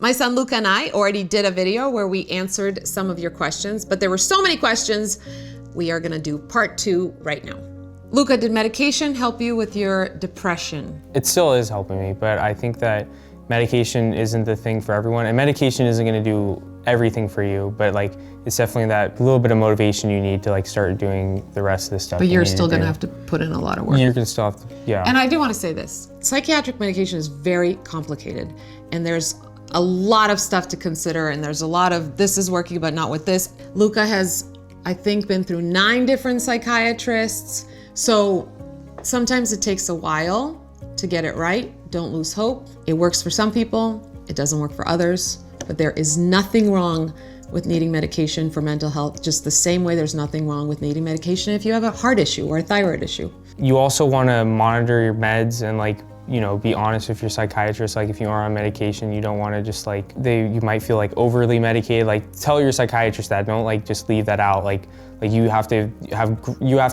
My son Luca and I already did a video where we answered some of your questions, but there were so many questions, we are gonna do part 2 right now. Luca, did medication help you with your depression? It still is helping me, but I think that medication isn't the thing for everyone, and medication isn't gonna do everything for you, but like, it's definitely that little bit of motivation you need to like start doing the rest of this stuff. But you're still gonna have to put in a lot of work. You're gonna still have to, yeah. And I do wanna say this, psychiatric medication is very complicated, and there's a lot of stuff to consider, and there's a lot of this is working but not with this. Luca has, I think, been through 9 different psychiatrists, so sometimes it takes a while to get it right. Don't lose hope. It works for some people, it doesn't work for others, but there is nothing wrong with needing medication for mental health, just the same way there's nothing wrong with needing medication if you have a heart issue or a thyroid issue. You also want to monitor your meds and like, you know, be honest with your psychiatrist. Like if you are on medication, you don't want to just like, you might feel like overly medicated. Like tell your psychiatrist that, don't like just leave that out. Like you have to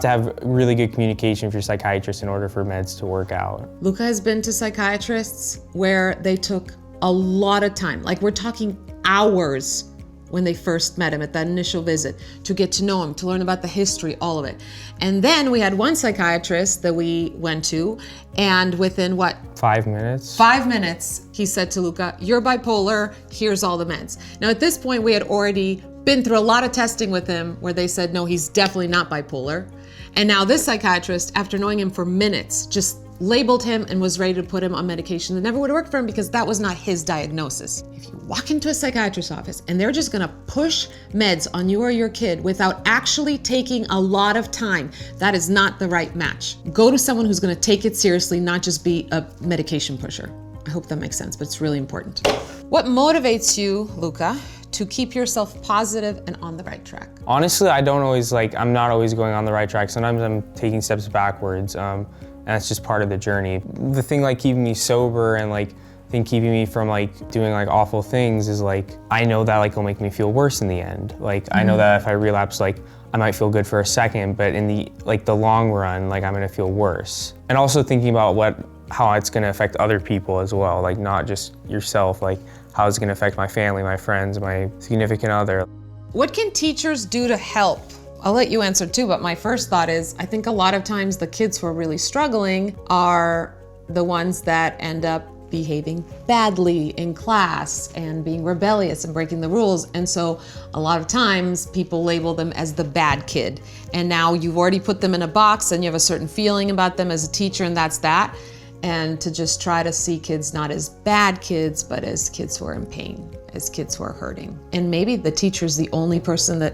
have really good communication with your psychiatrist in order for meds to work out. Luca has been to psychiatrists where they took a lot of time, like we're talking hours when they first met him at that initial visit, to get to know him, to learn about the history, all of it. And then we had one psychiatrist that we went to, and within what? 5 minutes? 5 minutes, he said to Luca, you're bipolar, here's all the meds. Now at this point, we had already been through a lot of testing with him where they said, no, he's definitely not bipolar. And now this psychiatrist, after knowing him for minutes, just labeled him and was ready to put him on medication that never would have worked for him because that was not his diagnosis. If you walk into a psychiatrist's office and they're just gonna push meds on you or your kid without actually taking a lot of time, that is not the right match. Go to someone who's gonna take it seriously, not just be a medication pusher. I hope that makes sense, but it's really important. What motivates you, Luca, to keep yourself positive and on the right track? Honestly, I'm not always going on the right track. Sometimes I'm taking steps backwards. And that's just part of the journey. The thing like keeping me sober and like keeping me from like doing like awful things is like, I know that like will make me feel worse in the end. Like I know that if I relapse, like I might feel good for a second, but in the long run, like I'm gonna feel worse. And also thinking about how it's gonna affect other people as well, like not just yourself, like how it's gonna affect my family, my friends, my significant other. What can teachers do to help? I'll let you answer too, but my first thought is, I think a lot of times the kids who are really struggling are the ones that end up behaving badly in class and being rebellious and breaking the rules. And so a lot of times people label them as the bad kid. And now you've already put them in a box and you have a certain feeling about them as a teacher, and that's that. And to just try to see kids not as bad kids, but as kids who are in pain, as kids who are hurting. And maybe the teacher's the only person that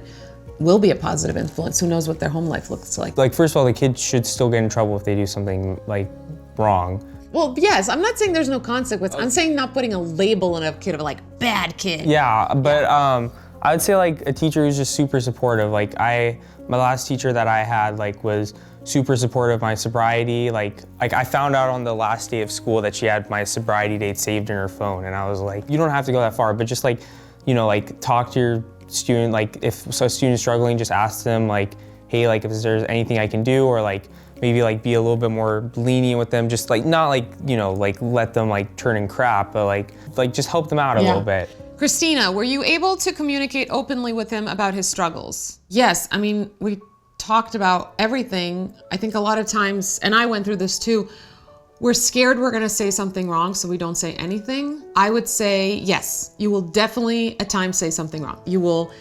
will be a positive influence. Who knows what their home life looks like. Like, first of all, the kid should still get in trouble if they do something like wrong. Well, yes, I'm not saying there's no consequence. I'm saying not putting a label on a kid of like bad kid. Yeah, but I would say like a teacher who's just super supportive. Like my last teacher that I had like was super supportive of my sobriety. Like I found out on the last day of school that she had my sobriety date saved in her phone, and I was like, you don't have to go that far, but just like, you know, like talk to your student, like if a student's struggling, just ask them like, hey, like if there's anything I can do, or like maybe like be a little bit more lenient with them, just like not like, you know, like let them like turn in crap, but like just help them out a little bit. Christina, were you able to communicate openly with him about his struggles? Yes, I mean, we talked about everything. I think a lot of times, and I went through this too, we're scared we're gonna say something wrong, so we don't say anything. I would say, yes, you will definitely at times say something wrong. You will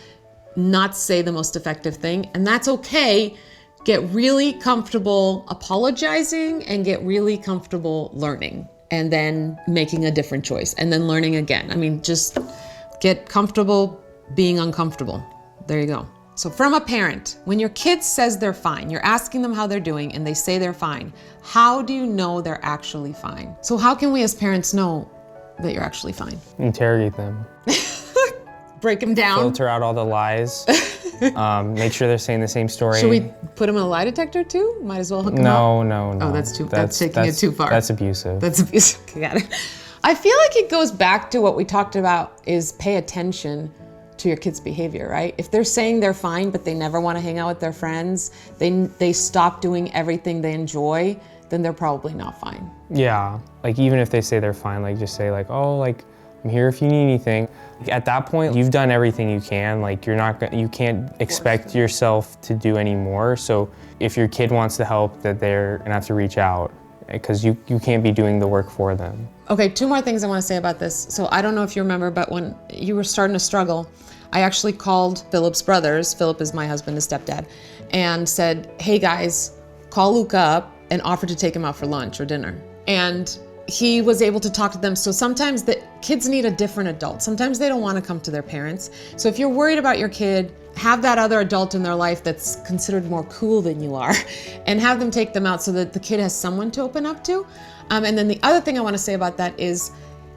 not say the most effective thing, and that's okay. Get really comfortable apologizing and get really comfortable learning, and then making a different choice, and then learning again. I mean, just get comfortable being uncomfortable. There you go. So from a parent, when your kid says they're fine, you're asking them how they're doing and they say they're fine, how do you know they're actually fine? So how can we as parents know that you're actually fine? Interrogate them. Break them down. Filter out all the lies. Make sure they're saying the same story. Should we put them in a lie detector too? Might as well hook them up. No. Oh, that's taking it too far. That's abusive. That's abusive. Okay, got it. I feel like it goes back to what we talked about, is pay attention to your kids' behavior, right? If they're saying they're fine, but they never want to hang out with their friends, they stop doing everything they enjoy, then they're probably not fine. Yeah, like even if they say they're fine, like just say like, oh, like I'm here if you need anything. At that point, you've done everything you can. Like you can't expect yourself to do any more. So if your kid wants to help, that they're gonna have to reach out, because you can't be doing the work for them. Okay, 2 more things I want to say about this. So I don't know if you remember, but when you were starting to struggle, I actually called Philip's brothers. Philip is my husband, his stepdad, and said, hey guys, call Luca up and offer to take him out for lunch or dinner. And he was able to talk to them. So sometimes the kids need a different adult. Sometimes they don't want to come to their parents. So if you're worried about your kid, have that other adult in their life that's considered more cool than you are, and have them take them out so that the kid has someone to open up to. And then the other thing I want to say about that is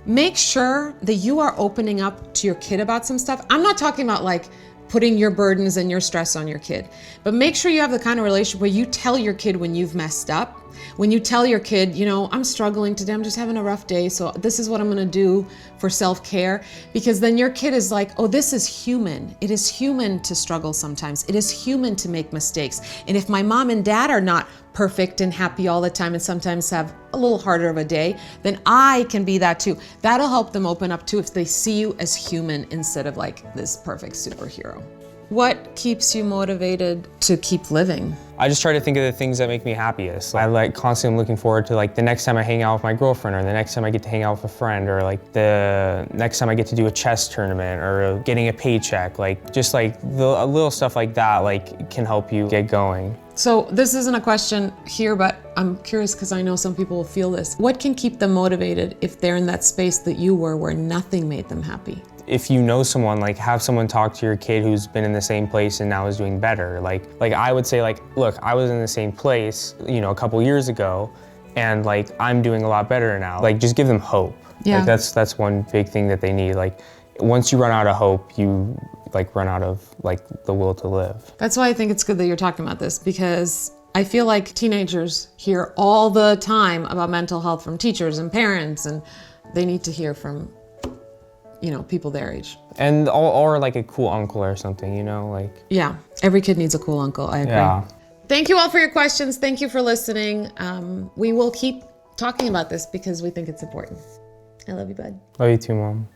make sure that you are opening up to your kid about some stuff. I'm not talking about like putting your burdens and your stress on your kid, but make sure you have the kind of relationship where you tell your kid when you've messed up, when you tell your kid, you know, I'm struggling today, I'm just having a rough day, so this is what I'm gonna do for self-care, because then your kid is like, oh, this is human. It is human to struggle sometimes. It is human to make mistakes. And if my mom and dad are not perfect and happy all the time and sometimes have a little harder of a day, then I can be that too. That'll help them open up too if they see you as human instead of like this perfect superhero. What keeps you motivated to keep living? I just try to think of the things that make me happiest. I like constantly looking forward to like the next time I hang out with my girlfriend, or the next time I get to hang out with a friend, or like the next time I get to do a chess tournament, or getting a paycheck. Like just like the little stuff like that like can help you get going. So this isn't a question here, but I'm curious because I know some people will feel this. What can keep them motivated if they're in that space that you were where nothing made them happy? If you know someone, like have someone talk to your kid who's been in the same place and now is doing better. Like I would say like, look, I was in the same place, you know, a couple years ago, and like I'm doing a lot better now. Like just give them hope. Yeah. Like that's one big thing that they need. Like once you run out of hope, you like run out of like the will to live. That's why I think it's good that you're talking about this, because I feel like teenagers hear all the time about mental health from teachers and parents, and they need to hear from, you know, people their age. And or like a cool uncle or something, you know, like. Yeah, every kid needs a cool uncle, I agree. Yeah. Thank you all for your questions. Thank you for listening. We will keep talking about this because we think it's important. I love you, bud. Love you too, Mom.